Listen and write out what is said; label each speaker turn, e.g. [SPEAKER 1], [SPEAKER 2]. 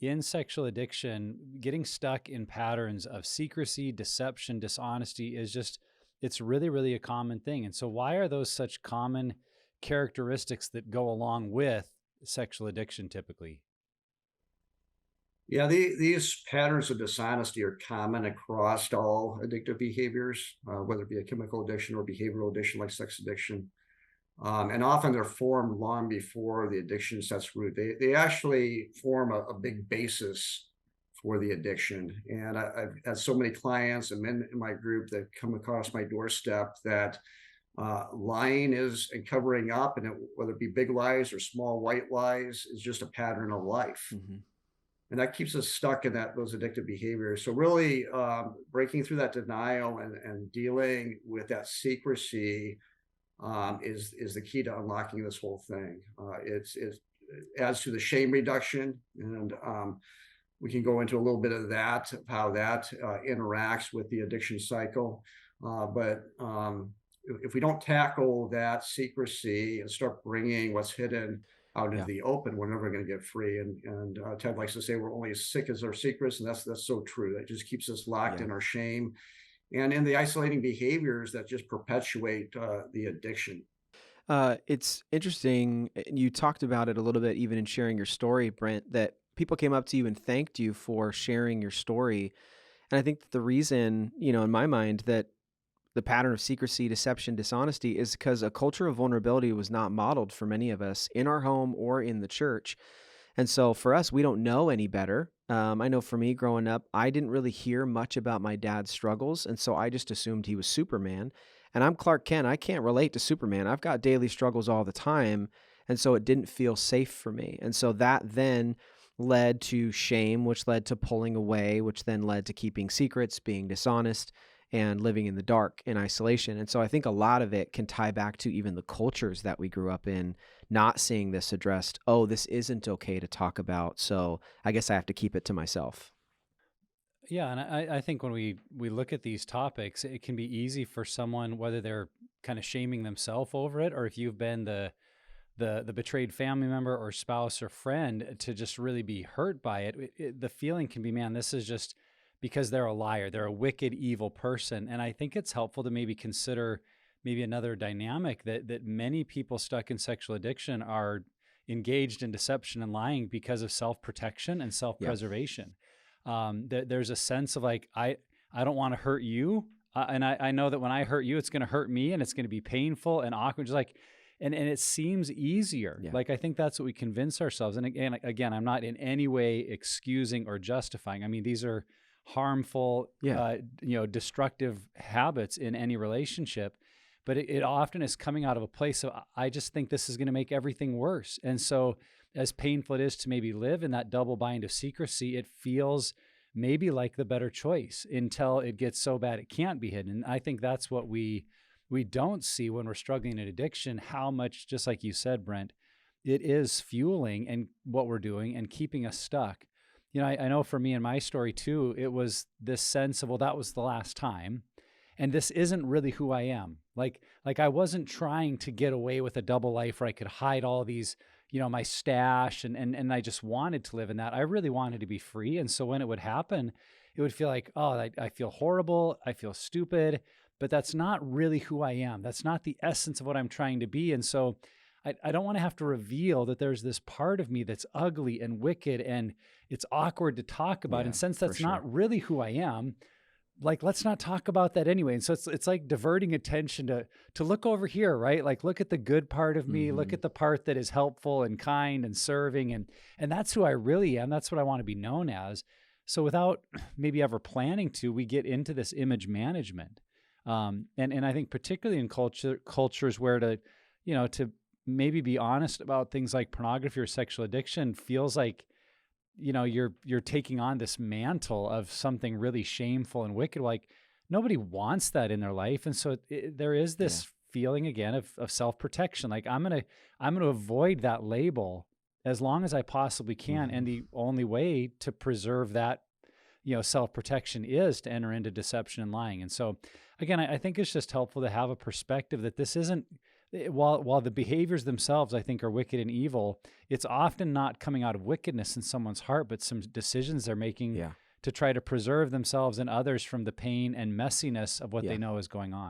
[SPEAKER 1] in sexual addiction, getting stuck in patterns of secrecy, deception, dishonesty is just, it's really, really a common thing. And so, why are those such common characteristics that go along with sexual addiction typically?
[SPEAKER 2] Yeah, these patterns of dishonesty are common across all addictive behaviors, whether it be a chemical addiction or behavioral addiction like sex addiction. And often they're formed long before the addiction sets root. They actually form a big basis for the addiction. And I've had so many clients and men in my group that come across my doorstep that lying is and covering up, and whether it be big lies or small white lies, is just a pattern of life,
[SPEAKER 1] Hmm.
[SPEAKER 2] and that keeps us stuck in those addictive behaviors. So really, breaking through that denial and dealing with that secrecy is the key to unlocking this whole thing. It adds to the shame reduction, and we can go into a little bit of that, of how that interacts with the addiction cycle. But if we don't tackle that secrecy and start bringing what's hidden out into
[SPEAKER 1] Yeah.
[SPEAKER 2] the open, we're never going to get free. And Ted likes to say we're only as sick as our secrets, and that's so true. That just keeps us locked
[SPEAKER 1] Yeah.
[SPEAKER 2] in our shame and in the isolating behaviors that just perpetuate the addiction.
[SPEAKER 3] It's interesting. And you talked about it a little bit, even in sharing your story, Brent, that people came up to you and thanked you for sharing your story. And I think that the reason, in my mind, that the pattern of secrecy, deception, dishonesty is because a culture of vulnerability was not modeled for many of us in our home or in the church. And so for us, we don't know any better. I know for me growing up, I didn't really hear much about my dad's struggles. And so I just assumed he was Superman. And I'm Clark Kent. I can't relate to Superman. I've got daily struggles all the time. And so it didn't feel safe for me. And so that then led to shame, which led to pulling away, which then led to keeping secrets, being dishonest, and living in the dark in isolation. And so I think a lot of it can tie back to even the cultures that we grew up in, not seeing this addressed. Oh, this isn't okay to talk about. So I guess I have to keep it to myself.
[SPEAKER 1] Yeah, and I think when we look at these topics, it can be easy for someone, whether they're kind of shaming themselves over it, or if you've been the betrayed family member or spouse or friend, to just really be hurt by it. The feeling can be, man, this is just because they're a liar, they're a wicked, evil person. And I think it's helpful to maybe consider maybe another dynamic that many people stuck in sexual addiction are engaged in deception and lying because of self protection and self
[SPEAKER 3] Yeah.
[SPEAKER 1] preservation. There's a sense of like, I don't want to hurt you. And I know that when I hurt you, it's going to hurt me and it's going to be painful and awkward. Just like, and it seems easier.
[SPEAKER 3] Yeah.
[SPEAKER 1] Like, I think that's what we convince ourselves. And again, I'm not in any way excusing or justifying. I mean, these are harmful,
[SPEAKER 3] Yeah.
[SPEAKER 1] destructive habits in any relationship. But it often is coming out of a place of, I just think this is going to make everything worse. And so, as painful it is to maybe live in that double bind of secrecy, it feels maybe like the better choice until it gets so bad it can't be hidden. And I think that's what we don't see when we're struggling in addiction, how much, just like you said, Brent, it is fueling and what we're doing and keeping us stuck. I know for me in my story too, it was this sense of, well, that was the last time. And this isn't really who I am. Like I wasn't trying to get away with a double life where I could hide all these, my stash and I just wanted to live in that. I really wanted to be free. And so when it would happen, it would feel like, oh, I feel horrible. I feel stupid, but that's not really who I am. That's not the essence of what I'm trying to be. And so I don't want to have to reveal that there's this part of me that's ugly and wicked and it's awkward to talk about.
[SPEAKER 3] Yeah,
[SPEAKER 1] And since
[SPEAKER 3] for
[SPEAKER 1] that's
[SPEAKER 3] sure.
[SPEAKER 1] not really who I am, like, let's not talk about that anyway. And so it's like diverting attention to look over here, right? Like, look at the good part of me, look
[SPEAKER 3] Hmm.
[SPEAKER 1] at the part that is helpful and kind and serving, and that's who I really am. That's what I want to be known as. So without maybe ever planning to, we get into this image management. And I think particularly in cultures where to maybe be honest about things like pornography or sexual addiction feels like, you're taking on this mantle of something really shameful and wicked. Like, nobody wants that in their life. And so there is
[SPEAKER 3] Yeah.
[SPEAKER 1] this feeling again of self-protection. Like, I'm going to avoid that label as long as I possibly can. And
[SPEAKER 3] Hmm.
[SPEAKER 1] the only way to preserve that, self-protection is to enter into deception and lying. And so again, I think it's just helpful to have a perspective that this isn't while the behaviors themselves, I think, are wicked and evil, it's often not coming out of wickedness in someone's heart, but some decisions they're making
[SPEAKER 3] Yeah.
[SPEAKER 1] to try to preserve themselves and others from the pain and messiness of what
[SPEAKER 3] Yeah.
[SPEAKER 1] they know is going on.